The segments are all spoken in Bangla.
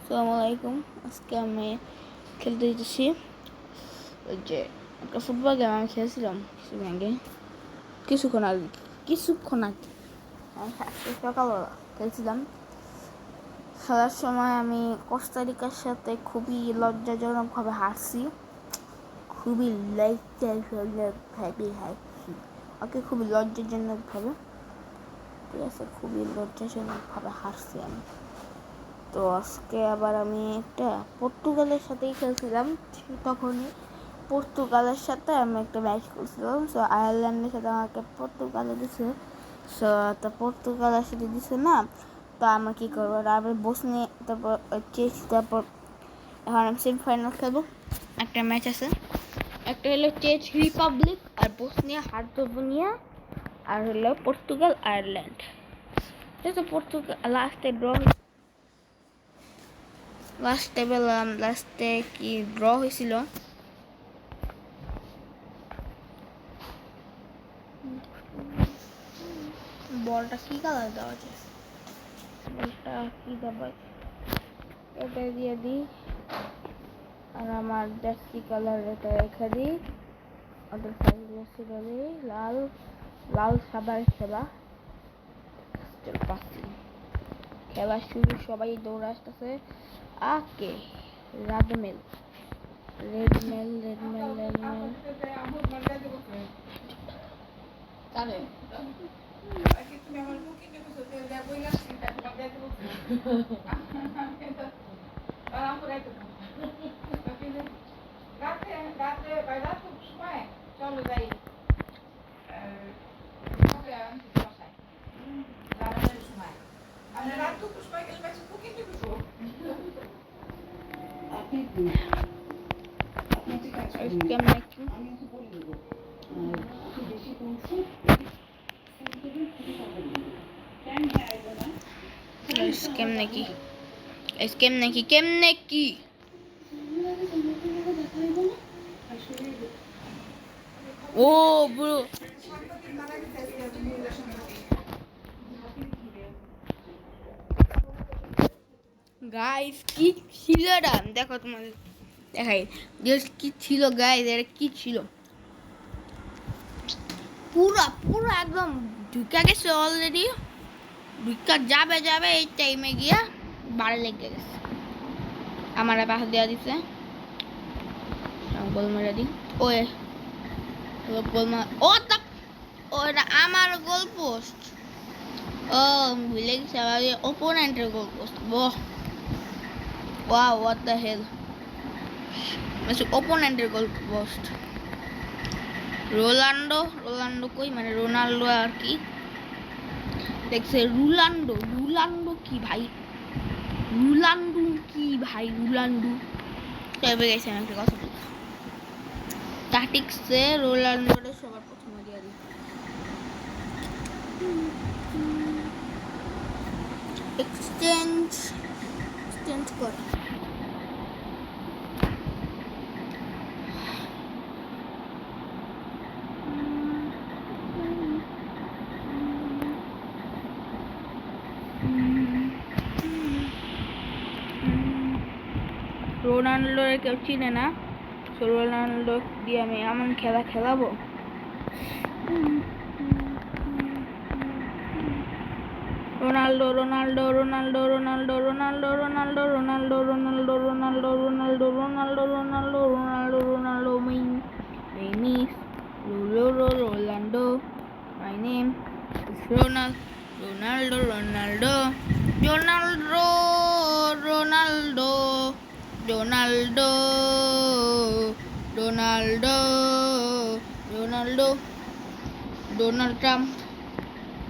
আসসালামু আলাইকুম। আজকে আমি খেলতে যেতেছি ওই যে একটা ফুটবল গেম আমি খেলছিলাম কিছুক্ষণ আগে আজকে সকালবেলা খেলছিলাম। খেলার সময় আমি কোস্টারিকার সাথে খুবই লজ্জাজনকভাবে হারছি। খুবই খুবই লজ্জাজনকভাবে, ঠিক আছে, খুবই লজ্জাজনকভাবে হারছি আমি। তো আজকে আবার আমি একটা পর্তুগালের সাথেই খেলছিলাম। তখনই পর্তুগালের সাথে আমি একটা ম্যাচ খেলছিলাম। সো আয়ারল্যান্ডের সাথে আমাকে পর্তুগালে দিছে। সো তো পর্তুগালের সাথে দিছে না, তো আমি কী করবো, আমি বসনি, তারপর তারপর এখন আমি সেমিফাইনাল খেলবো। একটা ম্যাচ আছে, একটা হলো চেক রিপাবলিক আর বসনিয়া হার্জেগোভিনা, আর হলো পর্তুগাল আয়ারল্যান্ড। ঠিক আছে, পর্তুগাল লাস্টে কি ড্র হয়েছিল। বলটা কি কালার দেওয়া যায়, বলটা কি দেওয়া, এটা দিয়ে দিই, আর আমার জার্সি কালার এটা রেখে দিই, ওদের জার্সিটা দিই লাল সাদার খেলা শুরু। সবাই দৌড়ে আসতেছে। আকে রেডমেল কেমনে কি ও ব্রো, গাইস কি ছিল এটা, দেখো তোমাদের দেখাই কি ছিল গাইস। এটা কি ছিল, পুরা একদম ঢুকে গেছে অলরেডি। ঢুকা যাবে এই টাইমে গিয়া বাড়ি লেগে গেছে। আমার পাশে দেওয়া দিছে, গোল মেরে দিই। ওটা আমার গোল পোস্ট। ও ভুলে গেছে, ওপোনেন্টের goal post. Wow, what the hell, ওপোনেন্টের গোল পোস্ট। রোনাল্ডো কই, মানে রোনাল্ডো আর কি দেখছে। রুলান্ডো কি ভাই, তবে গেছে। আমি একটা কথা বলি, টাটিক্সে রোনাল্ডোরে সবার প্রথমে দিয়ে দিই। এক্সচেঞ্জ করে রোনাল্ডোরে কেউ চিনে না, রোনাল্ডো দিয়ে আমি এমন খেলাবো। Ronaldo my name is Ronaldo Donald Trump,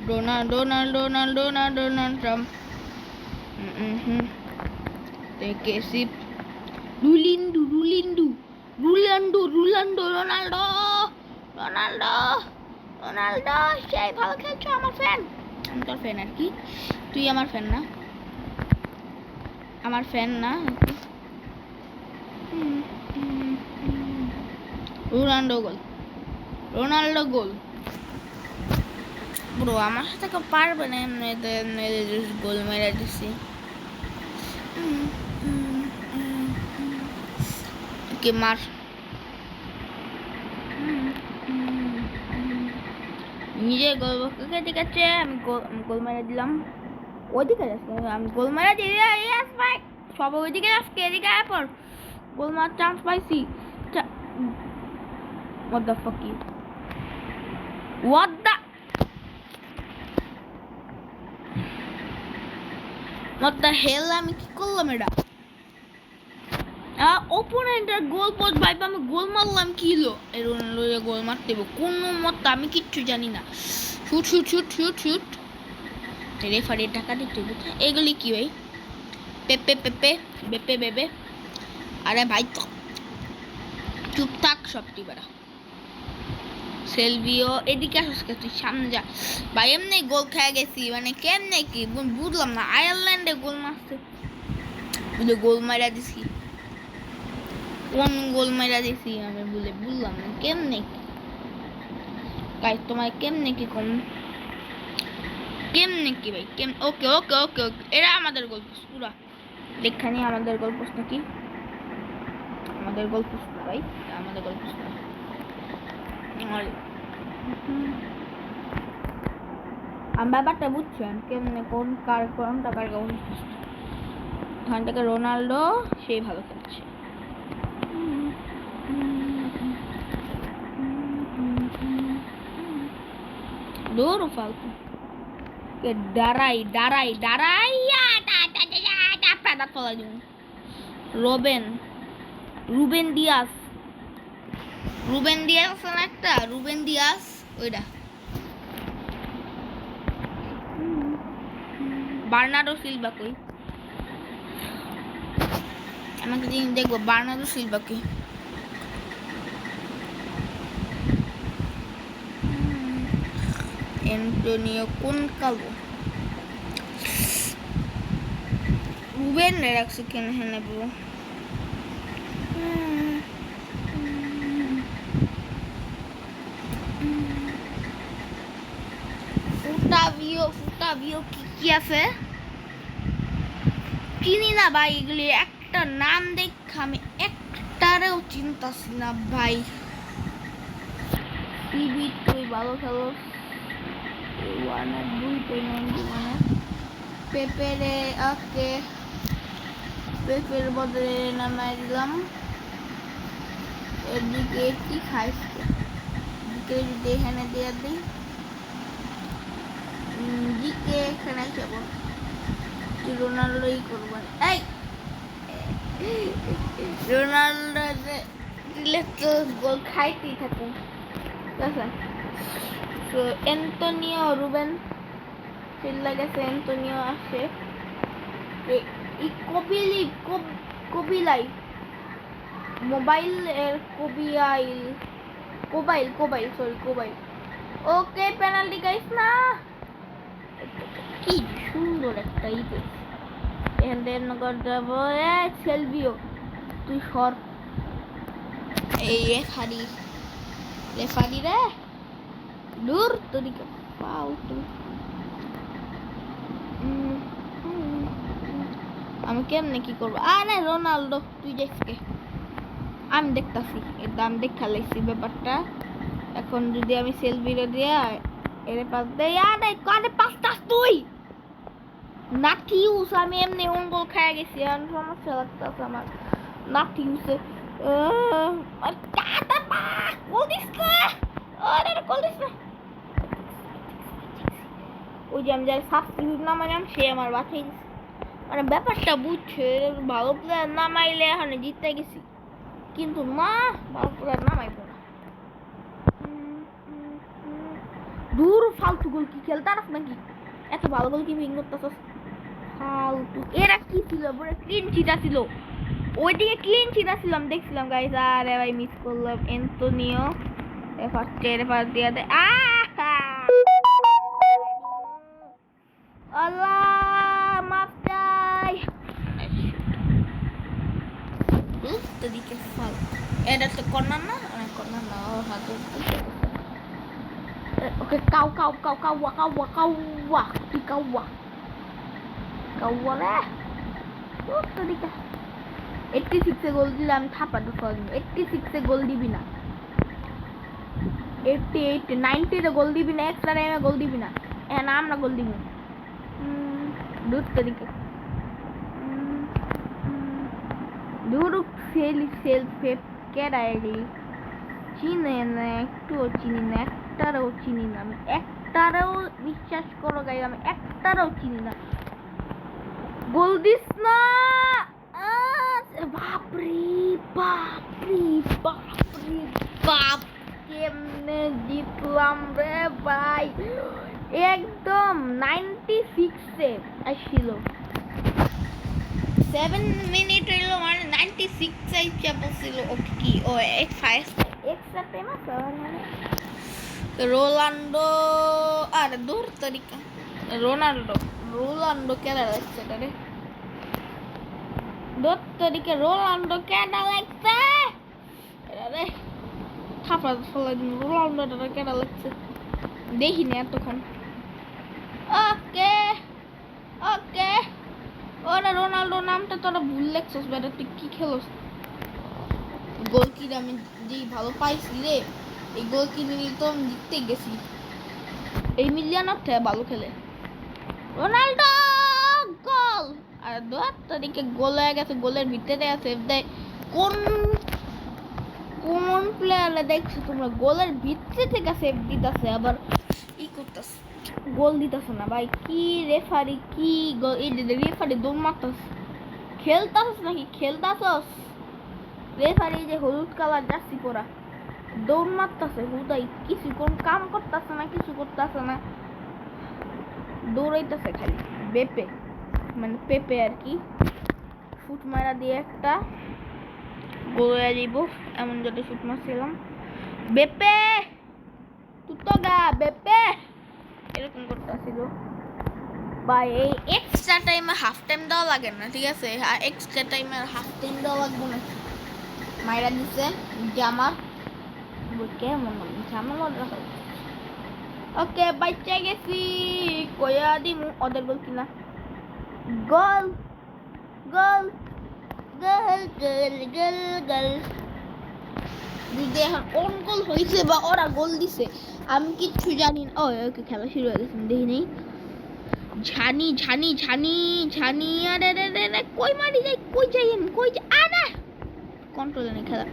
Donald Trump. Take a sip. Rolando, Ronaldo, সেই ভালো খেলছো, আমার ফ্যান। আমি তোর ফ্যান আর কি, তুই আমার ফ্যান না, রোনাল্ডো গোল। ব্রো আমার সাথে কেউ পারবে না, এমনি গোল মেরে দিছি। কে মার নিজে গোল ঠিক আছে আমি গোল মেরে দিলাম ওইদিকে আমি গোল মেরে দিলাম সব ওইদিকে আসছে এদিকে আয় পর গোল মার চান্স পাইছি what the fuck you what the hell আমি কি করলাম এটা ওপোনেন্টের গোল পোস্ট ভাইবা আমি গোল মারলাম কি হলো এই রোনাল্ডো গোল মারতে দেবো কোনো মত আমি কিচ্ছু জানি না shoot shoot shoot shoot shoot referee টাকা দিতে হবে এগুলি কি ভাই পেপে পেপে বেপে বেবে আরে ভাই তো চুপ থাক সবটি বেড়া সেলভিও এদিকে আসিস তুই সামনে যা ভাই এমনি গোল খেয়ে গেছি মানে কেমনে কি বুঝলাম না আয়ারল্যান্ডে গোল মারছে বুঝলে গোল মারা দিছি কোন গোল মারা দিছি আমি বুঝলাম না কেমনে কি গাইস তোমার কেমনে কি কম কেমনে কি ভাই ওকে ওকে ওকে ওকে এরা আমাদের গোল পোস্ট পুরা দেখানি আমাদের গোল পোস্ট নাকি আমাদের গোল পোস্ট ভাই আমাদের গোল পোস্ট আমি ব্যাপারটা বুঝছেন কেমনে কোন টাকার গোল ওখান থেকে রোনাল্ডো সেই ভালো খেলছে দূর ফালতু কে দাঁড়াই রুবেন দিয়াস একটা রুবেন দিয়াস ওইটা বার্নার্ডো সিলভা কই আমাকে জিনিস দেখবো বার্নার্ডো সিলভা কই এন্টোনিও কোন কালো রুবেন রাখছে কেন হ্যাঁ নেবো ফুটাভিও কি আছে চিনি না ভাই এগুলি একটা নাম দেখা আমি একটারেও চিন্তাছি না ভাই টিভি তুই ভালো খেলো পেপেরে ওকে পেপের বদলে নামাই দিলাম এদিকে কি খাইছে এদিকে যদি এখানে দিয়ে দিই জিকে এখানে যাব তুই রোনাল্ডোই করবেন এই রোনাল্ডো দিলে তো গোল খাইতেই থাকুন ঠিক আছে তো এন্টোনিও রুবেন ফিল্লা গেছে এন্টোনিও আসে কবিলাই মোবাইল এর কোবাইল ওকে পেনাল্টি গাইস না কি সুন্দর একটা ইতে এখান থেকে নগর যাবো সেলভিও তুই সর এই রেফারি রে দূর তোদিকে পাও তুই আমি কেমনে কি করবো আরে রোনাল্ডো তুই দেখকে আমি দেখতাছি এর দাম দেখা লাইছি ব্যাপারটা এখন যদি আমি সেলভিরে দিয়ে এর পাস দেই আরে কানে পাসটা তুই নাথিউস আমি এমনি ওন গোল খেয়ে গেছি আর সমস্যা লাগতেছে আমার নাথিউসে আর কাটা পা গোল দিস না আরে গোল দিস না ওই যে আমি যার সাবস্টিটিউট নামাইলাম সে আমার বাঁচাই দিছে মানে ব্যাপারটা বুঝছে ভালো প্লেয়ার নামাইলে এখন জিততে গেছি কিন্তু না ভালো প্লেয়ার নামাইবো না দূর ফালতু গোল কি খেলতে পারছ নাকি এত ভালো গোল কি মিং করতেছস ফালতু এরা কি ছিল বড় ক্লিন চিটা ছিল ওইদিকে ক্লিন চিটা ছিলাম দেখছিলাম গাইস আরে ভাই মিস করলাম এন্টোনিও রেফার দিয়ে দে আল্লাহ মাফ চাই তোদিকে ফাল এটা তো কর্নার না কর্নার না হাতে ওকে কাউ তুই কাউয়া রে তোদিকে 86-এ গোল দিলে আমি থাপাতে পারবো। 86-এ গোল দিবি না, 88 90-তে গোল দিবি না, এক্সট্রা টাইমে গোল দিবি না। না আমরা গোল দিবি দূর তরিকে দূর সেলফ কেডা এগুলি চিনে না, একটুও চিনি না, একটারও চিনি না আমি, একটারও বিশ্বাস করো গাই আমি একটারও চিনি না। গোল দিস না, বাপরে বাপরে বাপরে বাপ, কেমনে জিতলাম রে ভাই। একদম 96-এ আসছিল, 7 মিনিট হইলো মানে 96 আইসা বসছিল। ওকে কি ও এক্সট্রা টাইম আছে মানে রোনাল্ডো আর দূর তরিকা রোনাল্ডো কেডা লাগছে রে, দূর তরিকা রোনাল্ডো কেডা লাগছে রে, থাপা ফলা দিন রোনাল্ডো কেডা লাগছে দেখিনি এতক্ষণ। ওকে ওকে ওরা রোনাল্ডো নামটা তোরা ভুল লেখছিস বেটা, তুই কি খেলোস? গোল কিনে আমি যেই ভালো পাইছি রে, এই গোল কিনে নিয়ে তো আমি জিততে গেছি। এই মিলিয়নের থেকে ভালো খেলে রোনাল্ডো গোল, আর 2 তারিখে গোল হয়ে গেছে, গোলের ভিতরে আছে দেয়। কোন কোন প্লেয়ারে দেখছো তোমরা গোলের ভিতরে থেকে সেভ দিতেছে, আবার ই করতেছে, গোল দিতেছে না ভাই। কি রেফারি, কি রেফারি দৌড় মারতেছ, খেলতাছস নাকি খেলতাছস? রেফারি যে হলুদ কালার জার্সি পরা দৌড় মারতেছে হুদাই, কিছু কোন কাম করতেছে না, কিছু করতেছে না, দৌড়াইতেছে খালি। বেপে মানে পেপে আর কি, ফুট মারা দিয়ে একটা গোল হয়ে যাইব এমন যদি শুট মারছিলাম। বেপে তুতগা বেপে এরকম করতে আসছিল ভাই। এই এক্সট্রা টাইমে হাফ টাইম দেওয়া লাগে না, ঠিক আছে? আর এক্সট্রা টাইমে হাফ টাইম দেওয়া লাগবে না। মাইরা দিছে জামার কেমন ঝামেলা রাখা। ওকে বাচ্চা গেছি, কয়া দিমু ওদের গোল কিনা। গোল গোল গোল গোল গোল গোল, যদি এখন কোন গোল হয়েছে বা ওরা গোল দিছে আমি কিচ্ছু জানি না। ওকে খেলা শুরু হয়ে গেছে, দেখি নেই। ঝানি ঝানি ঝানি ঝানি, আরে রে রে রে কই মারি যাই, কই যাই আমি, কই যাই, আরে কন্ট্রোলে নেই খেলা।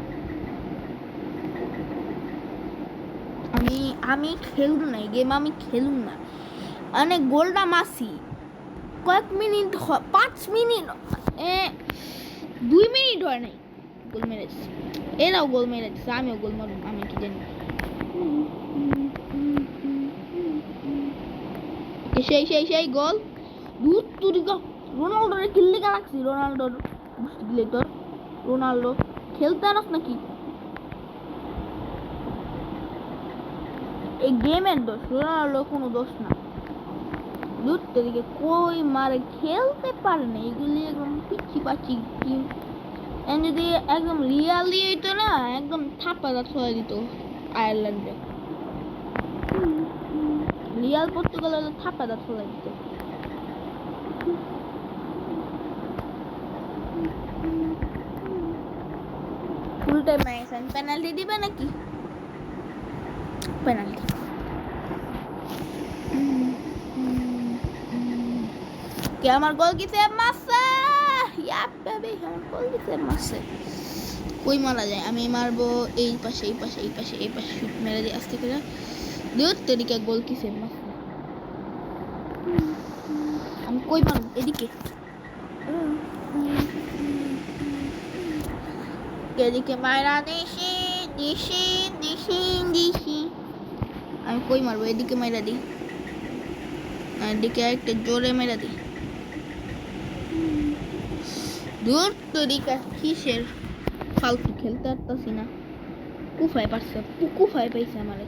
আমি খেলুম না এই গেম, আমি খেলুম না। মানে গোলটা মাসি কয়েক মিনিট, 5 মিনিট 2 মিনিট হয় নাই গোল মেরেছে। এরাও গোল মেরেছে, আমিও গোল মারব, আমি কি জানি। সেই সেই সেই গোল ভূত তুরিকা রোনাল্ডোরে কিল্লে কা রাখছি। রোনাল্ডোর বুঝলি তোর রোনাল্ডো খেলতে আনস নাকি? এই গেমের দোষ, রোনাল্ডো কোনো দোষ না। দুধ দিকে কই মারে খেলতে পারে না, এগুলি একদম পিচ্ছি পাচ্ছি টিম। যদি একদম রিয়ালি হইতো না, একদম থাপ্পাটা ছড়া দিত আয়ারল্যান্ডে। রিয়াল পর্তুগাল হলে থাপ্পাটা ছড়া দিত। ফুল টাইম ম্যাচ পেনাল্টি দিবে নাকি? পেনাল্টি কে আমার গোল কি সেভ মারছে? ইয়া বেবি আমার গোল কি সেভ মারছে। কই মারা যায়, আমি মারবো এই পাশে এই পাশে এই পাশে এই পাশে, শুট মেরে দিই আস্তে করে। দুধ তরিকা গোল কি সেভ মারছে। আমি কই মারবো, এদিকে এদিকে মারা দিছি দিছি দিছি দিছি। আমি কই মারবো, এদিকে মারা দিই, এদিকে একটা জোরে মেরা দিই। দূর তরিকা কিসের ফালতু খেলতে পারতাছি না। কুফায় পারছে, কুফায় পাইছে আমারে।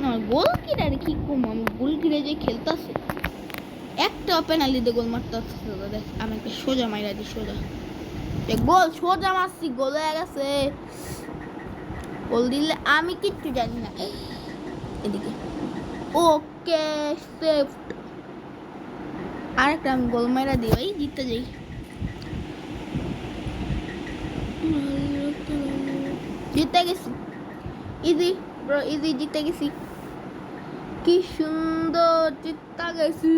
আমার গোল কিরা রে, কি কম আমি গোল কিরে যে খেলতেছে। একটা পেনাল্টি দিয়ে গোল মারতে দেখ, আমি একটা সোজা মাইরা দিই, সোজা গোল সোজা মারছি, গোল হয়ে গেছে। গোল দিলে আমি কিচ্ছু জানি না। এদিকে ওকে সেভ, আরেকটা আমি গোল মাইরা দিই ভাই, জিততে যাই। জিতে গেছি, ইজি ব্রো, ইজি জিতে গেছি। কি সুন্দর জিতা গেছি,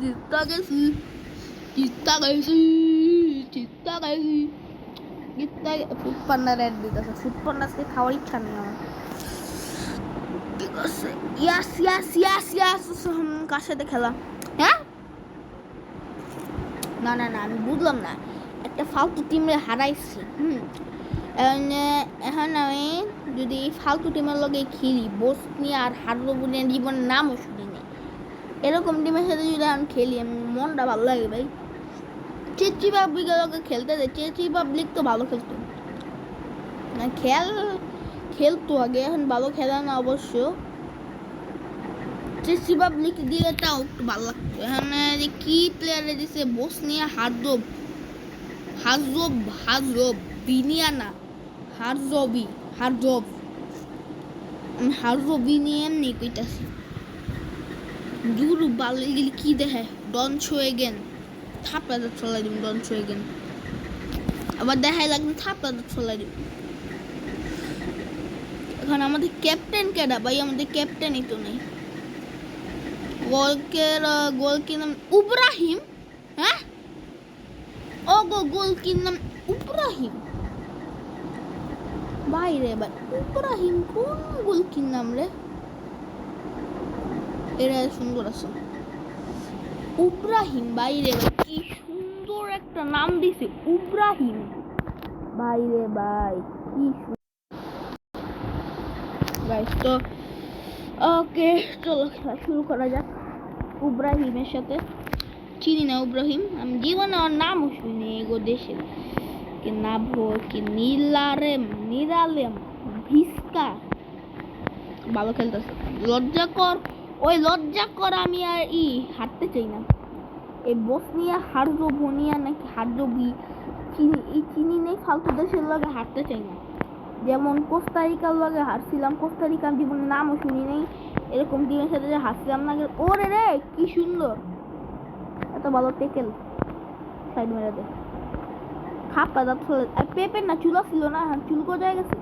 জিতা গেছি, জিতা গেছি, জিতা গেছি, জিতা। ফুড পান্ডা রেড দিতেছে, ফুড পান্ডা আজকে খাওয়ার ইচ্ছা নেই আমার। ঠিক আছে, ইয়াস ইয়াস ইয়াস ইয়াস। কার সাথে খেলা? হ্যাঁ, না না না, আমি বুঝলাম না, একটা ফালতু টিমে হারাইছি। এখন আমি যদি ফালতু টিমের লগে খেলি, বসনিয়া আর হার্জেগোভিনা জীবনের নামও শুনি নেই, এরকম টিমের সাথে যদি আমি খেলি, আমি মনটা ভালো লাগে ভাই। চেক রিপাবলিকের লগে খেলতে দেয়, চেক রিপাবলিক তো ভালো খেলতো, খেলতো আগে, এখন ভালো খেলা না অবশ্য। চেক রিপাবলিক দিলে তাও একটু ভালো লাগতো। এখানে যে কি প্লেয়ারে দিছে, বসনিয়া হার্জেগোভিনা, হার্জেগোভিনিয়ান নেই কইতাছি। দূর বাল গেলে কি দেখে, ডন শোয়েগেন, থাপড়া দাঁত ফলাই দিব, ডন শোয়েগেন আবার দেখাই লাগবে, থাপড়া দাঁত ফলাই দিব। এখন আমাদের ক্যাপ্টেন কেডা ভাই? আমাদের ক্যাপ্টেনই তো নেই। গোলকির নাম ইব্রাহিম। হ্যাঁ, ও গোলকির নাম ইব্রাহিম। বাইরে ভাই, ইব্রাহিম কোন গোলকির নাম রে? এরা সুন্দর আছে, ইব্রাহিম। বাইরে ভাই, কি সুন্দর একটা নাম দিছে, ইব্রাহিম। বাইরে ভাই, কি গাইস। তো ওকে, চলো খেলা শুরু করা যাক ইব্রাহিমের সাথে। চিনি না ইব্রাহিম, আমি জীবনে ওর নামও শুনি। এগো দেশের কি নাম, কি নিরালেম ভিস্কা, ভালো খেলতেছে। লজ্জাকর আমি আর হারতে চাই না। এই বসনিয়া হার্জেগোভিনা নাকি চিনি নেই, ফালতু দেশের লগে হারতে চাই না। যেমন কোস্টারিকার লগে হারছিলাম, কোস্টারিকার জীবনে নামও শুনি নেই, এরকম টিমের সাথে যে হারছিলাম না। ওরে রে, কি সুন্দর, এত ভালো টেকেল, সাইড মেরে দে, খাপা দাঁত ফেলে। আর পেপের না চুলা ছিল না, চুল গজায় গেছে,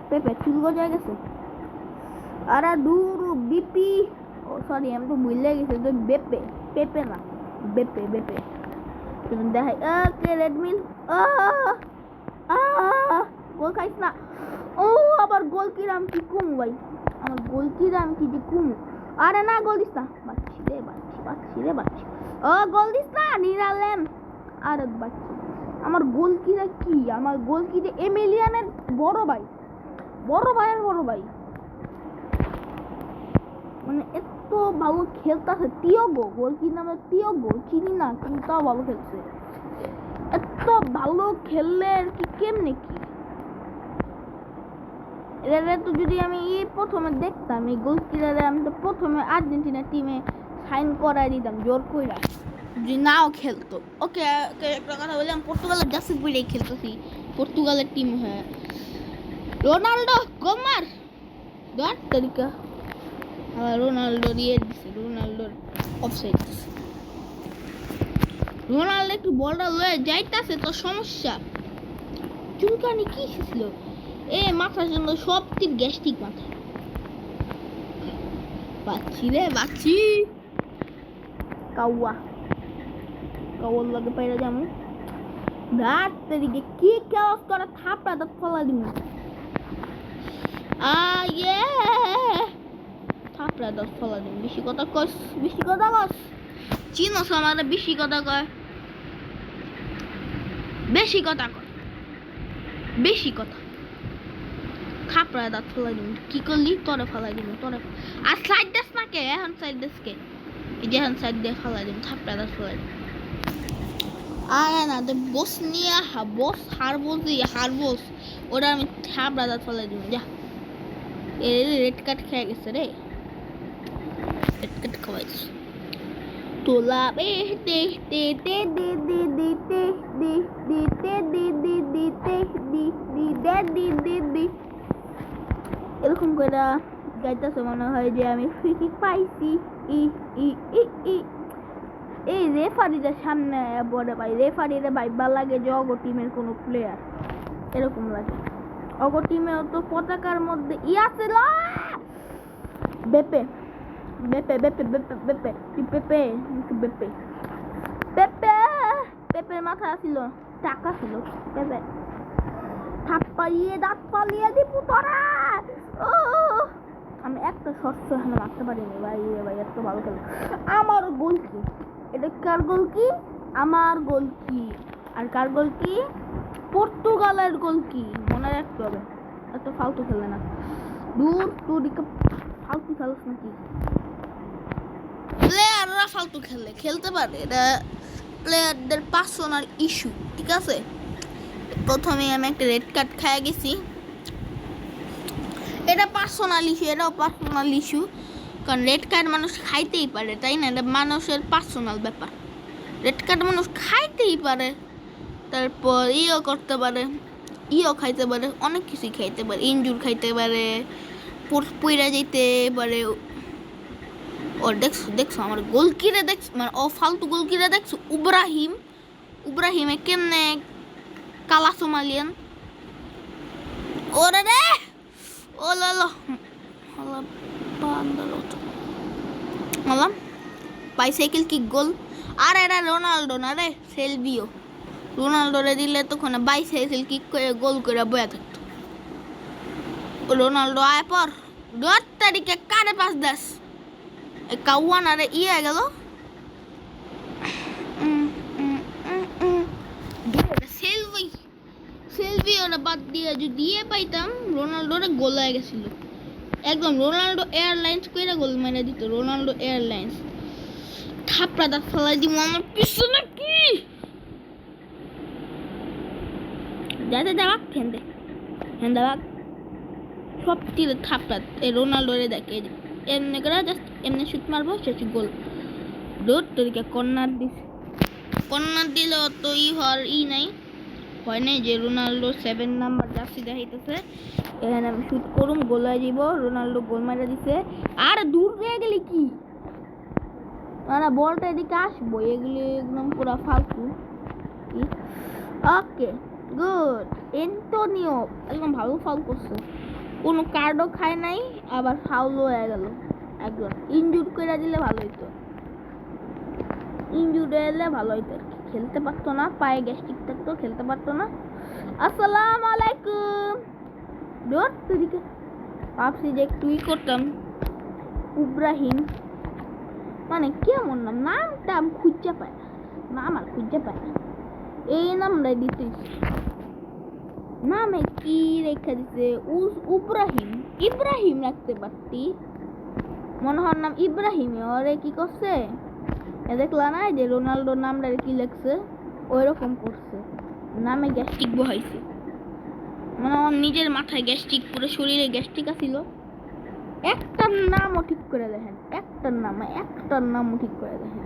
পেপে চুল গজায় গেছে। আরে দূর বিপি, ও সরি, আমি তো ভুলে গেছি, পেপে না, বেপে দেখাই। ওকে রেডমিল, গোল খাইস না। ও আবার গোল কিরাম কি কুম ভাই, আমার গোল কিরাম কি যে কুম। আরে না, গোল দিস না, বাচ্চি রে। ও গোল দিস না, নিরালেম। আরে বাচ্চি, আমার গোল কিরা কি, আমার গোল কি যে এমিলিয়ানের বড় ভাইয়ের বড় ভাই, মানে এত ভালো খেলতেছে। তিয়াগো, গোল কি নামে তিয়াগো, চিনি না, কিন্তু তাও ভালো খেলছে। এত ভালো খেললে আর কি, কেমনে কি এরা তো, যদি আমি প্রথমে দেখতাম এই গোলকিপারে, আমি তো প্রথমে আর্জেন্টিনা টিমে সাইন করাই দিতাম জোর কইরা, যদি নাও খেলতো। ওকে, একটা কথা বললাম, পর্তুগালের জার্সি পরেই খেলতেছি, পর্তুগালের টিম হয়ে। রোনাল্ডো গোমার দর তরিকা, রোনাল্ডো দিয়ে দিছে, রোনাল্ডোর অফসাইড দিছে। রোনাল্ডো একটু বলটা লয়ে যাইতাছে তো সমস্যা। চুলকানি কি ছিল মাথার জন্য, সব ঠিক গ্যাস্ট্রিক মাথা। বাচ্চি কাওয়ার লাগে পাইরা যাবো রাত তারিখে, কি কেওয়াজ করা, থাপড়া দাঁত ফলা দিব। থাপড়া দাঁত ফলা দিব। বেশি কথা কস চিনস আমার, বেশি কথা কয়, বেশি কথা থাপড়া দাঁত ফলাই দিব। কি করলি, তোরে ফলাই দিব, তোরে। আর সাইড দেশ না কে, এখন সাইড দেশ কে, এই যে এখন সাইড দিয়ে ফলাই দিব, থাপড়া দাঁত ফলাই দিব। আরে না, বসনিয়া হারবোস ওটা আমি থাপড়া দাঁত ফলাই দিব। যা, রেড কার্ড খেয়ে গেছে রে, রেড কার্ড খাওয়াইছে। তোলা এরকম করে গাইতেছে, মনে হয় যে আমি ফ্রি কিক পাইছি। এই রেফারিটা সামনে বড় ভাই, রেফারিরে ভাই ভাল লাগে জগ টিমের কোনো প্লেয়ার, এরকম লাগে। অগো টিমে তো পতাকার মধ্যে ইয়া ছিল বেপে বেপে বেপে বেপে বেপে বেপে বেপে বেপে বেপের মাথা ছিল টাকা ছিল বেপে থাপ পালিয়ে দাঁত পালিয়ে দিবো তোরা। ও আমি একটা শর্ট এখানে মারতে পারিনি ভাই। ভাই এত ভালো খেলে আমার গোল কি? এটা কার গোল কি? আমার গোল কি? আর কার গোল কি? পর্তুগালের গোল কি? মনে রাখতে হবে। এত ফালতু খেলে না, দূর তুই ফালতু খেলোস নাকি? প্লেয়াররা ফালতু খেলতে পারে, এটা প্লেয়ারদের পার্সোনাল ইস্যু, ঠিক আছে? প্রথমে আমি একটা রেড কার্ড খেয়ে গেছি, এটা পার্সোনাল ইস্যু, এটাও পার্সোনাল ইস্যু। কারণ রেড কার্ড মানুষ খাইতেই পারে, তাই না? এটা মানুষের পার্সোনাল ব্যাপার। রেড কার্ড মানুষ খাইতেই পারে, তারপর ইও করতে পারে, ইও খাইতে পারে, অনেক কিছুই খাইতে পারে, ইনজুর খাইতে পারে, পইরা যেতে পারে। ওর দেখছো আমার গোলকিরে দেখছো, মানে ও ফালতু গোলকিরে দেখছো? ইব্রাহিমে কেমনে কালা সোমালিয়ান ওরে রে, ও লালো মালাম বাইসাইকেল কিক গোল। আর এরা রোনাল্ডো না রে, সেলভিও। রোনাল্ডোরে দিলে তখন বাইসাইকেল কিক করে গোল করে বয়া থাকতো। রোনাল্ডো আয় পর 10 তারিখে কারে পাস দাস কাওয়ান আরে ইয়ে গেল। সেলভিও না বাদ দিয়ে যদি ইয়ে পাইতাম, রোনাল্ডোরে গোল হয়ে গেছিল একদম। রোনাল্ডো এয়ারলাইন্স কইরা গোল মেরে দিত। রোনাল্ডো এয়ারলাইন্স থাপড়া দাঁত ফেলাই দিব আমার পিছনে কি যাতে যাবাক ফেন্দে হেন্দাবাক সব তীরে থাপড়া। এই রোনাল্ডোরে দেখে এমনি করে জাস্ট এমনি শুট মারবো, শেষে গোল। দৌড় তরিকা কর্নার দিলে তো হওয়ার নাই, হয় নাই যে রোনাল্ডো 7 নাম্বার জার্সি দেখাইতেছে, এখানে আমি শুট করুম, গোল হয়ে যাব। রোনাল্ডো গোল মারা দিছে। আর দূর হয়ে গেলে কি মানে বলটা এদিকে আসবো, এগুলি একদম পুরো ফালতু। ওকে গুড, এন্টোনিও একদম ভালো ফাউল করছে, কোনো কার্ডও খায় নাই, আবার ফাউলও হয়ে গেল। একজন ইনজুর করে দিলে ভালো হইতো, ইনজুর এলে ভালো হইতো। খেলতে পারতো না, পায়ে গ্যাস্ট্রিক থাকতো, খেলতে পারতো না। আসসালামু আলাইকুম। দূর তুদিকে ভাবছি যে একটুই করতাম। ইব্রাহিম মানে কেমন নাম, নামটা আমি খুঁজে পাই না, নাম আর খুঁজে পাই না। এই নামটা দিতে নামে কি রেখা দিছে? ইব্রাহিম রাখতে পারতি, মনে হয় নাম ইব্রাহিম। ওরে কি করছে দেখলা না যে রোনাল্ডোর নামটা কি লেখছে, ওই রকম করছে, নামে গ্যাস্ট্রিক বহাইছে। মানে ওর নিজের মাথায় গ্যাস্ট্রিক, পুরো শরীরে গ্যাস্ট্রিক আছিল। একটা নামও ঠিক করে দেখেন, একটা নামও ঠিক করে দেখেন।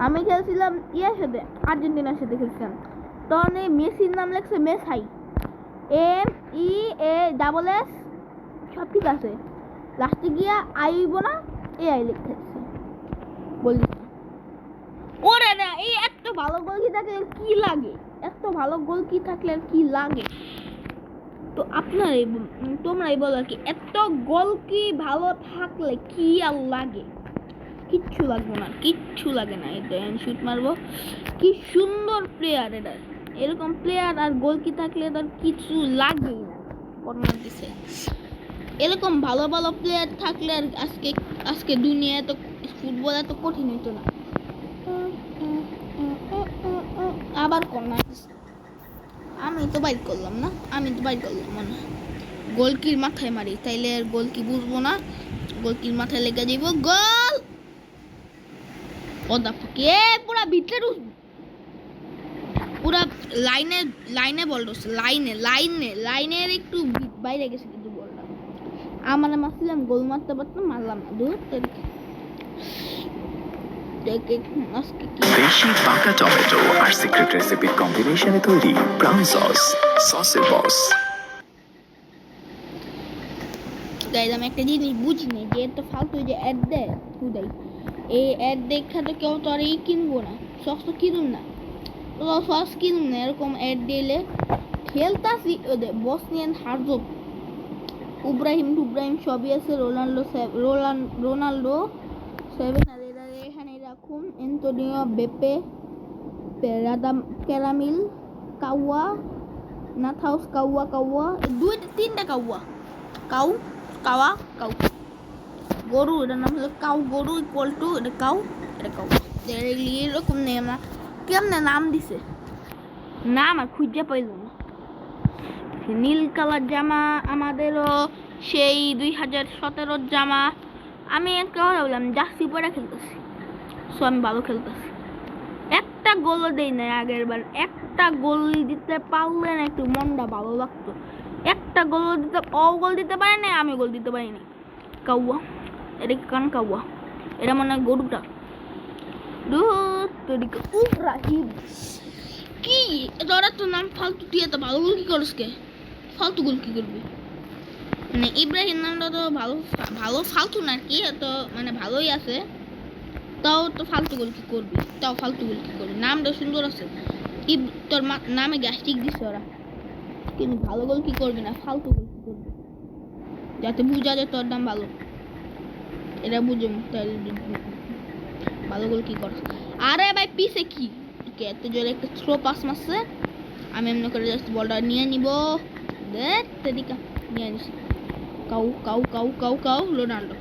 আমি খেলছিলাম ইয়ার সাথে, আর্জেন্টিনার সাথে খেলছিলাম, তখন এই মেসির নাম লেখছে মেসাই, MEASS, সব ঠিক আছে, লাস্টে গিয়া আইব না AI লিখতেছে। বলি ওরে না, এই এত ভালো গোল কি থাকলে কি লাগে, এত ভালো গোল কি থাকলে আর কি লাগে? তো আপনারাই তোমরাই বলো কি, এত গোল কি ভালো থাকলে কি আর লাগে? কিচ্ছু লাগবে না, কিচ্ছু লাগে না। এটা শুট মারবো, কি সুন্দর প্লেয়ার এটা। এরকম প্লেয়ার আর গোল কি থাকলে তার কিছু লাগবেই না। কর্নার দিছে, এরকম ভালো ভালো প্লেয়ার থাকলে আর আজকে দুনিয়া এত ফুটবল এত কঠিন হতো না। আবার কর্নার দিছে, আমি তো বাইর করলাম না, মানে গোলকির মাথায় মারি, তাইলে আর গোল কি বুঝবো না? গোলকির মাথায় লেগে যাইব গোল। ওদা কে পুরা ভিতরে পুরা লাইনে বল ঢুকছে, লাইনের একটু বাইরে গেছে কিন্তু বলটা আমার মারছিলাম, গোল মারতে পারতাম, মারলাম না। দূর দেশি পাকা টমেটো আর সিক্রেট রেসিপির কম্বিনেশনে তৈরি ব্রাউন সসের বস। গাইস আমি একটা জিনিস বুঝি না, যে এত ফালতু যে অ্যাড দেয় খুদাই, এই অ্যাড দেখা তো কেউ তো আর কিনবো না, সস তো কিনুন না, সস কিনুন না, এরকম অ্যাড দিলে খেলতাছি ওদের বসনিয়ান হার্জোগ ইব্রাহিম সবই আছে রোনাল্ডো 7 আর এরা এখানে রাখুন এন্টোনিও বেপে রাদাম ক্যারামিল কাওয়া নাথাউস কাওয়া তিনটা কাওয়া গরু এটার নাম হলো কাউ গরু ইকুয়াল টু এটা কাউ এরকম নেই না কেমনে নাম দিছে নাম আর খুঁজে পাইল না নীল কালার জামা আমাদেরও সেই 2017 জামা আমি একটা কথা বললাম জার্সি পরে খেলতেছি সো আমি ভালো খেলতেছি একটা গোলও দেই না আগের বার একটা গোল দিতে পারলে না একটু মনটা ভালো লাগতো একটা গোল দিতে পারে না আমি গোল দিতে পারিনি কাউয়া এটা কান কাউয়া এটা মনে হয় গরুটা ইব্রাহিম কি তোরা তো নাম ফালতু দিয়ে তো ভালো গোল কি করস কে ফালতু গোল কি করবি মানে ইব্রাহিম নামটা তো ভালো ফালতু না কি তো মানে ভালোই আছে তাও তো ফালতু গোল কি করবি নামটা সুন্দর আছে তোর নামে গ্যাস্ট্রিক দিচ্ছে ওরা কিন্তু ভালো গোল কি করবি না ফালতু গোল কি করবি যাতে বুঝা যায় তোর নাম ভালো এটা বুঝে ভালো গোল কি করছে আরে ভাই পিছে কি এত জোরে একটা থ্রো পাস মারছে আমি এমনি করে জাস্ট বলটা নিয়ে নিব নিয়ে নিছি কাউ রোনাল্ডো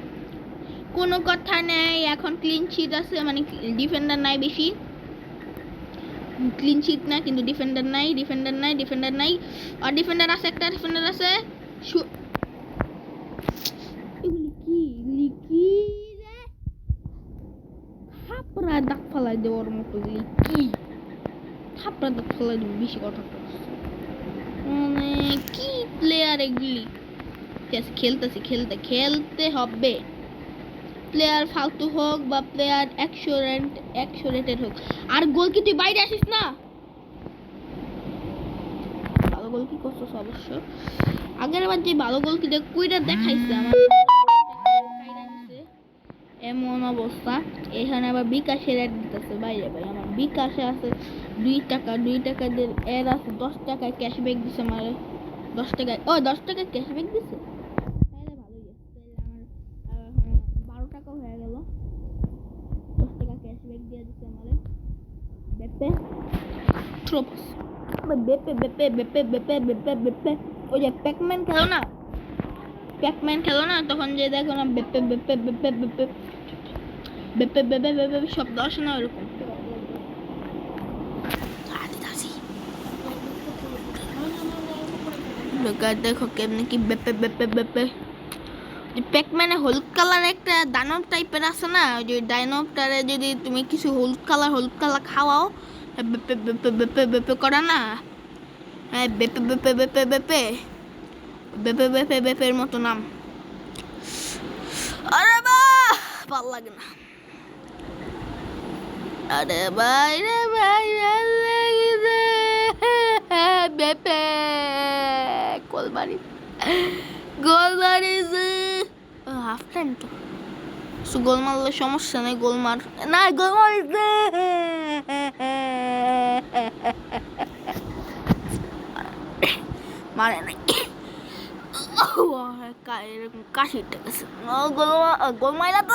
কোনো কথা নেই এখন ক্লিন শিট আছে মানে ডিফেন্ডার নাই বেশি ক্লিন শিট না কিন্তু ডিফেন্ডার নাই আর ডিফেন্ডার আছে একটা ডিফেন্ডার আছে এগুলি কি রে থাপড়া দাগ ফালাই দেওয়ার মতো এগুলি কি থাপড়া দাগ ফালাই দেবো বেশি কথা মানে কি প্লেয়ার এগুলি খেলতে হবে প্লেয়ার ফালতু হোক বা প্লেয়ার 100 রেটেড হোক আর গোল কি তুই বাইরে আসিস না ভালো গোল কি করছিস অবশ্য আগের বার যে ভালো গোল কি কইরা দেখাইছে আমার এমন অবস্থা এখানে আবার বিকাশের অ্যাড দিতেছে বাইরে ভাই আমার বিকাশে আছে 2 টাকা দিয়ে এর আছে 10 টাকায় ক্যাশব্যাক দিছে আমার 10 টাকায় 10 টাকা ক্যাশব্যাক দিছে তাহলে ভালোই আছে আমার 12 টাকা হয়ে গেল 10 টাকা ক্যাশব্যাক দিয়ে দিছে আমারে বেপে ট্রোপস বেপে ওই যে প্যাকম্যান খেলো না তখন যে দেখো না বেপে শব্দ আসে না ওরকম দেখো কেমনি কি বেপে প্যাকম্যানে হলুদ কালার একটা দানব টাইপের আছে না ওই যে ডাইনোবটারে যদি তুমি কিছু হলুদ কালার খাওয়াও বেপে করা না বেপের মতো নাম আরে বাহ ভাল লাগে না আরে ভাই রে ভাই বেপে গোল মারিছে হাফ টাইম তো গোল মারলে সমস্যা নেই গোল মারিছে মারে নাই এরকম কাশিটা গেছে গোল মাইরা তো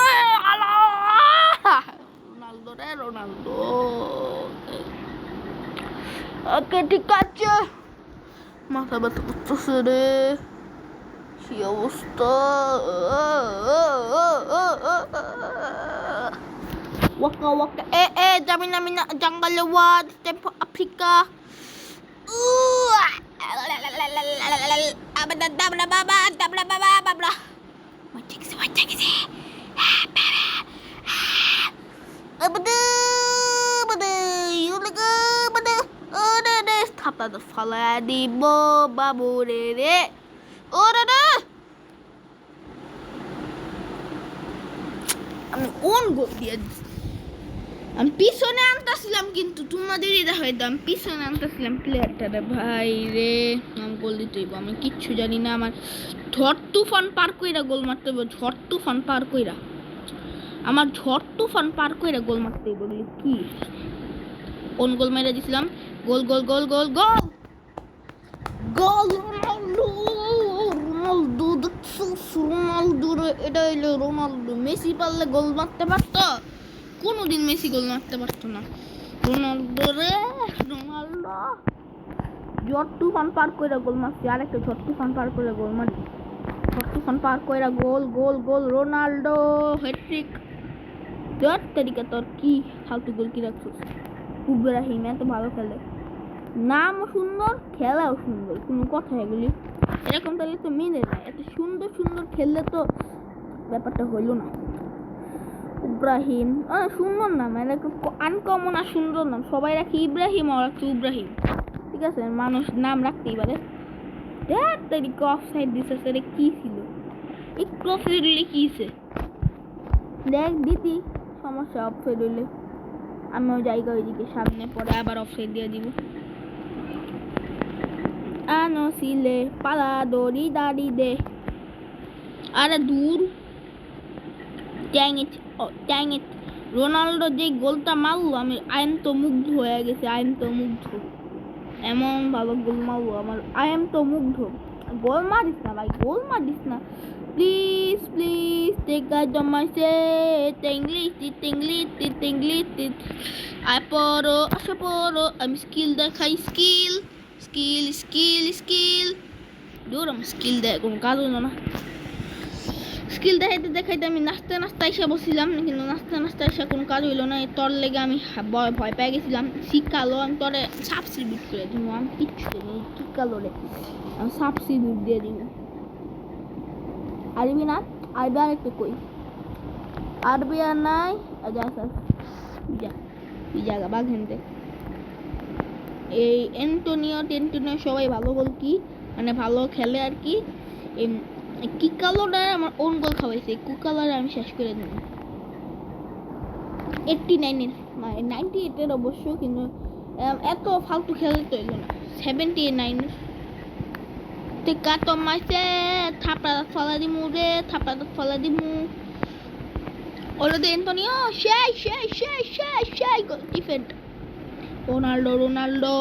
রোনাল্ডো ওকে ঠিক আছে মাথা ব্যথা করতেছে রে কি অবস্থা ওয়াকা যাবি না জঙ্গলে ওয়াদ আফ্রিকা ফালা দিব বাবু রে আমি কোন গোল দিয়ে আমি পিছনে আনতেছিলাম কিন্তু তোমাদেরই দেখা আমি পিছনে আনতেছিলাম প্লেয়ারটা ভাই রে আমি গোল দিতে হইব আমি কিচ্ছু জানি না আমার ঝড় তুফান পার কইরা গোল মারতে হইব ঝড় তুফান পার কইরা গোল মারতে হইব কি কোন গোল মেরে দিছিলাম গোল গোল রোনাল্ডো রোনাল্ডো দেখছিস রোনাল্ডো রে, এটা হইলো রোনাল্ডো। মেসি পারলে গোল মারতে পারতো? কোনোদিন মেসি গোল মারতে পারতো না। রোনাল্ডো রে রোনাল্ডো ঝড় তুফান পার করে গোল মারছি, আরেকটা ঝড় তুফান পার করে গোল মারি, ঝড় তুফান পার করে গোল গোল গোল রোনাল্ডো হ্যাট্রিক। তোর তারিকা তোর কি ফালতু গোল কি রাখছিস? ইব্রাহিম এত ভালো খেলে, নামও সুন্দর খেলাও সুন্দর, কোনো কথা এগুলি এরকম তাহলে তো মেনে না। এত সুন্দর সুন্দর খেললে তো ব্যাপারটা হইলো না। ইব্রাহিম সুন্দর নাম, এরকম আনকমন আর সুন্দর নাম সবাই রাখি ইব্রাহিম, আর রাখছে ইব্রাহিম। ঠিক আছে, মানুষ নাম রাখতেই পারে। দেখ তারিখে অফসাইড দিছে, সেটা কি ছিল? একটু অফসাইড হইলে কি হয়েছে? দেখ দিতি সমস্যা, অফসাইড হইলে আমিও জায়গা ওইদিকে সামনে, পরে আবার অফসাইড দিয়ে দিব। আনো সিলে পালা দড়ি দাড়ি দে, আরে দূর ট্যাং ইট। রোনাল্ডো যে গোলটা মারলো, আমি আইন তো মুগ্ধ হয়ে গেছে, আইন তো মুগ্ধ, এমন ভালো গোল মারলো আমার, আই এম তো মুগ্ধ। গোল মারিস না ভাই, গোল মারিস না please please, take guide on my set, English আই পড়ো আসো পড়ো, আমি স্কিল দেখাই, স্কিল স্কিল স্কিল স্কিল, দূর আমি স্কিল দেয় কোনো কাজ হলো না। স্কিল দেখাইতে দেখাইতে আমি নাচতে নাচতে এসে বসছিলাম, কিন্তু নাচতে নাচতে এসে কোনো কাজ হইলো না। তোর লেগে আমি ভয় পেয়ে গেছিলাম, শিখালো আমি তোরে সাবস্টিটিউট করে দিব, আমি কিচ্ছু নেই শিখালো রে, আমি সাবস্টিটিউট দিয়ে দিব। আরবি না, আরবি আর একটু কই, আরবি আর নাই, যা জায়গা বাঘ হেনতে। এই অ্যান্টোনিও সবাই ভালো গোল কি মানে ভালো খেলে আর কি। কিকালোটা আমার ওন গোল খাওয়াইছে, কুকালোরে আমি শেষ করে দেব 89-এর 98-এর অবশ্য, কিন্তু এত ফালতু খেলে তো এলো না। 79-এর টেকা তো মাইছে, থাপড়া ফলা দিমু রে, থাপড়া ফলা দিমু। অলরেডি অ্যান্টোনিও সেই goal defend. Ronaldo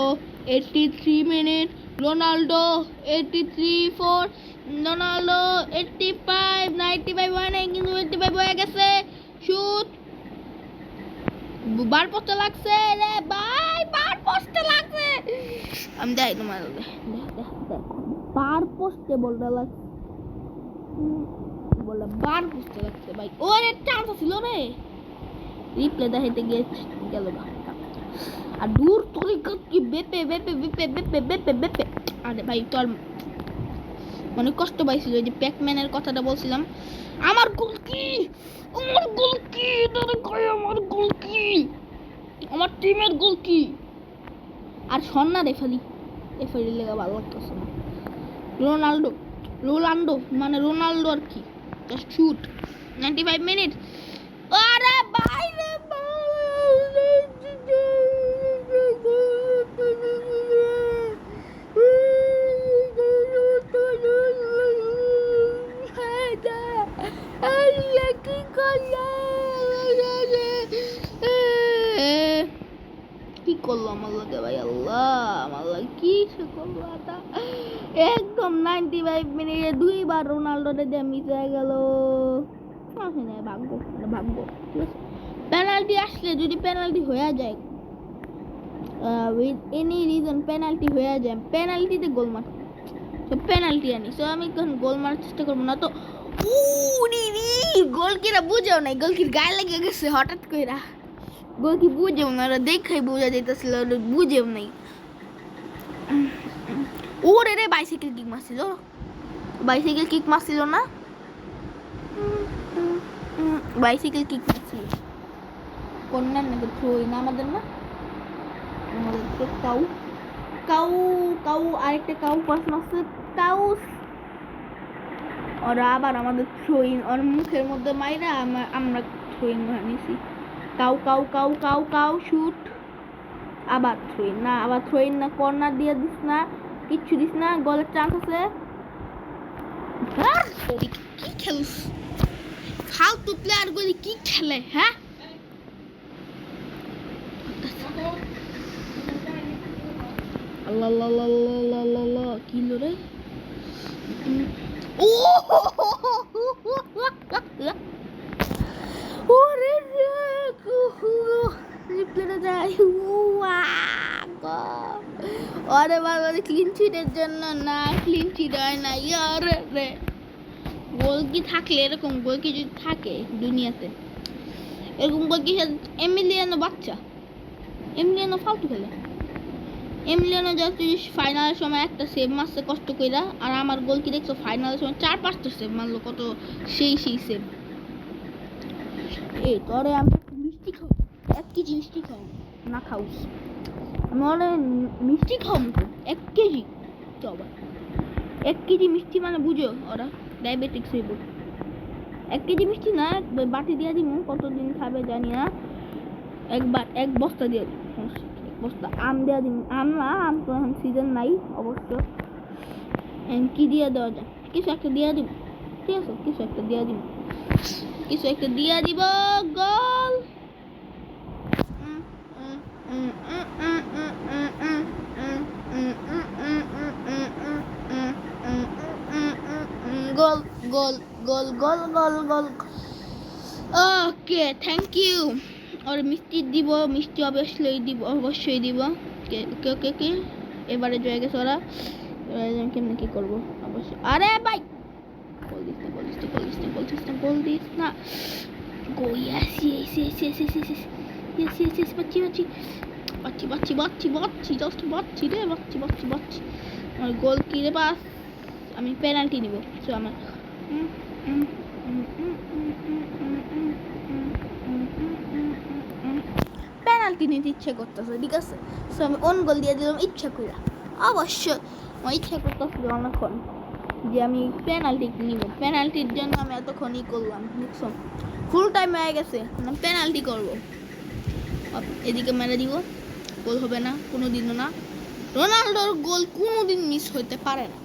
83 minute, Ronaldo 83-4, Ronaldo 85 95 হয় নাই, কিন্তু 85 হয়ে গেছে। শুট বার পোস্টে লাগছে রে ভাই, বার পোস্টে লাগছে, আমি দেখ তোমার দেখ বার পোস্টে বলটা লাগছে, বলটা বার পোস্টে লাগছে ভাই। ওরে চান্স ছিল রে, রিপ্লে দেখাইতে গিয়ে গেল না। আর দূর তোরে কি বেপে বেপে বেপে বেপে বেপে বেপে, আরে ভাই তোর মানে কষ্ট পাইছিল যে প্যাকম্যানের কথাটা বলছিলাম। আমার গোল কি, আমার গোল কি, তোরে কই আমার গোল কি, আমার টিমের গোল কি। আর সন্না রেফারি লেগে ভালো লাগতেছে না। রোনাল্ডো মানে রোনাল্ডো আর কি, জাস্ট শুট 95 মিনিট। আরে ভাই রে কি করলো আমার লাগে ভাই, আল্লাহ আমার লাগে কি করলো এটা। একদম 95 মিনিটে দুইবার রোনাল্ডোরে দিয়ে মিস হয়ে গেল। ভাগ্য ঠিক আছে। পেনাল্টি আসলে যদি পেনাল্টি হয়ে যায়, উইথ এনি রিজন পেনাল্টি হয়ে যায়, পেনাল্টিতে গোল মার, তো পেনাল্টি আনি, সো আমি এখন গোল মারার চেষ্টা করবো না। তো গোলকিরা বুঝেও নাই, গোলকির গায়ে লেগে গেছে হঠাৎ করে, গোলকি বুঝেও না, ওরা দেখাই বোঝা যেতেছিল, বুঝেও নাই। ওরে রে বাইসাইকেল কিক মারছিল না, বাইসাইকেল কিক মারছিল কন্যার নাকি থ্রোই না, আমাদের না, আমাদের তো কাউ আরেকটা কাউ পাস মারছে, ওরা আবার আমাদের থ্রোইন ওর মুখের মধ্যে মাইরা আমরা থ্রোইন বানিয়েছি। কাউ শুট, আবার থ্রোইন না, কর্নার দিয়ে দিস না, কিচ্ছু দিস না, গোলের চান্স আছে। কি খেলিস ফালতু প্লেয়ার গুলি, কি খেলে হ্যাঁ। আল্লাহ আল্লাহ আল্লাহ আল্লাহ আল্লাহ আল্লাহ কি লরে ও ওরে রিপ্লেটা যায় ওরে বাবা ক্লিন চিটের জন্য না ক্লিন চিট হয় না ইয়ারে রে গোল কি থাকলে এরকম গোল কি যদি থাকে দুনিয়াতে এরকম গোল কি এমিলিয়ানো বাচ্চা এমিলিয়ানো ফালতু খেলে এমিলিয়ানো যাচ্ছে ফাইনালের সময় একটা সেভ মারছে কষ্ট কইরা আর আমার গোল কি দেখছো ফাইনালের সময় 4-5টা সেভ মারলো কত সেই সেভ এই তোরে আমি মিষ্টি খাও 1 কেজি মিষ্টি খাও না খাউস আমি ওরে মিষ্টি খাও 1 কেজি তো আবার 1 কেজি মিষ্টি মানে বুঝো ওরা ডায়াবেটিক্স হইব 1 কেজি মিষ্টি না বাটি দিয়ে দিমু কতদিন খাবে জানি না একবার 1 বস্তা দিয়ে দিই বস্তা আম দিয়ে দিন আম না আম তো এখন সিজন নাই অবশ্য কি দিয়ে দেওয়া যায় কিছু একটা দিয়ে দিব ঠিক আছে কিছু একটা দিয়ে দিব গোল গোল গোল গোল গোল গোল গোল ওকে থ্যাংক ইউ और মিষ্টি দিব মিষ্টি অবশ্যই দিব কে এবারে জয় গেছে ওরা কেমনে কি করবো অবশ্যই আরে ভাই বল দিস না গো ইয়েস বাচ্চি আর গোল কি রে পাস আমি পেনাল্টি নিব সো আমার পেনাল্টি নিতে ইচ্ছা করতেছে ঠিক আছে সো আমি অন গোল দিয়ে দিলাম ইচ্ছা করে অবশ্যই আমার ইচ্ছা করতেছিল অনেকক্ষণ যে আমি পেনাল্টি নিব পেনাল্টির জন্য আমি এতক্ষণই করলাম দেখছো ফুল টাইম হয়ে গেছে আমি পেনাল্টি করবো এদিকে মেরে দিব গোল হবে না কোনোদিনও না রোনাল্ডোর গোল কোনোদিন মিস হইতে পারে না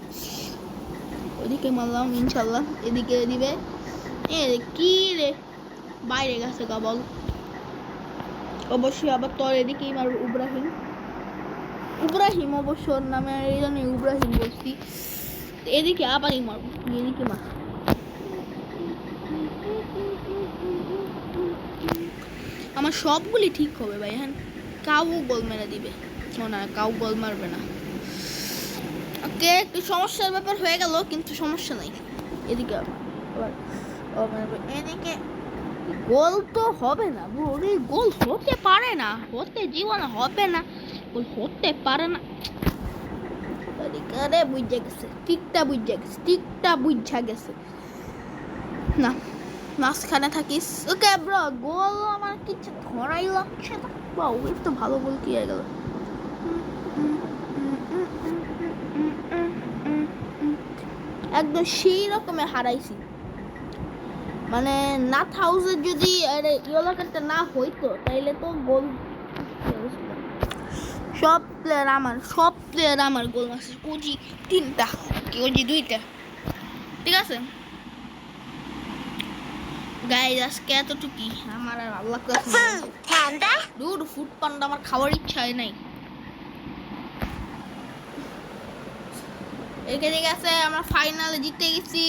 ওদিকে মারলাম ইনশাল্লাহ এদিকে দিবে কি রে বাইরে গেছে গা বল অবশ্যই আবার তোর এদিকেই মারব ইব্রাহিম অবশ্য ওর নামে এই জন্য ইব্রাহিম বলছি এদিকে আবারই মারব এদিকে মার আমার সবগুলি ঠিক হবে ভাই হ্যাঁ কাউ গোল মেরে দিবে না কাউ গোল মারবে না ওকে একটু সমস্যার ব্যাপার হয়ে গেল কিন্তু সমস্যা নাই এদিকে আবার এদিকে গোল তো হবে না গোল হতে পারে না জীবনে হবে না গোল হতে পারে না এদিকে বুঝে গেছে ঠিকটা বুঝা গেছে না মাঝখানে থাকিস ওকে ব্রো গোল আমার কিছু ধরাই লাগছে না বাউ এর তো ভালো গোল কি হয়ে গেল একদম সেই রকমের হারাইছি মানে নাথ হাউসের যদি ইয়েলো কার্ডটা না হইতো তাইলে তো গোল সব প্লেয়ার আমার গোল আছে কোজি 3টা কোজি 2টা ঠিক আছে গাইস আজকে এতটুকুই আমার আর আল্লাহ ঠান্ডা দুধ ফুড পান্ডা আমার খাওয়ার ইচ্ছা হয় নাই ঠিক আছে আমরা ফাইনালে জিতে গেছি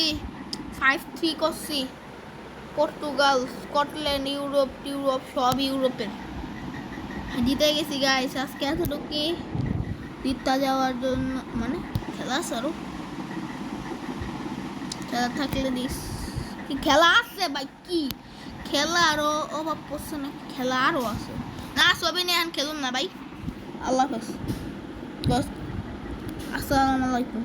5-3 করছি পর্তুগাল স্কটল্যান্ড ইউরোপ সব ইউরোপের জিতে গেছি গাইস আজকে এতটুকুই জিততে যাওয়ার জন্য মানে খেলা আছে আরো খেলা থাকলে দিস কি খেলা আছে ভাই কি খেলা আরো অভাব পড়ছে না খেলা আরো আছে না সবই নিয়ে খেলুন না ভাই আল্লাহ হাফেজ আসসালামু আলাইকুম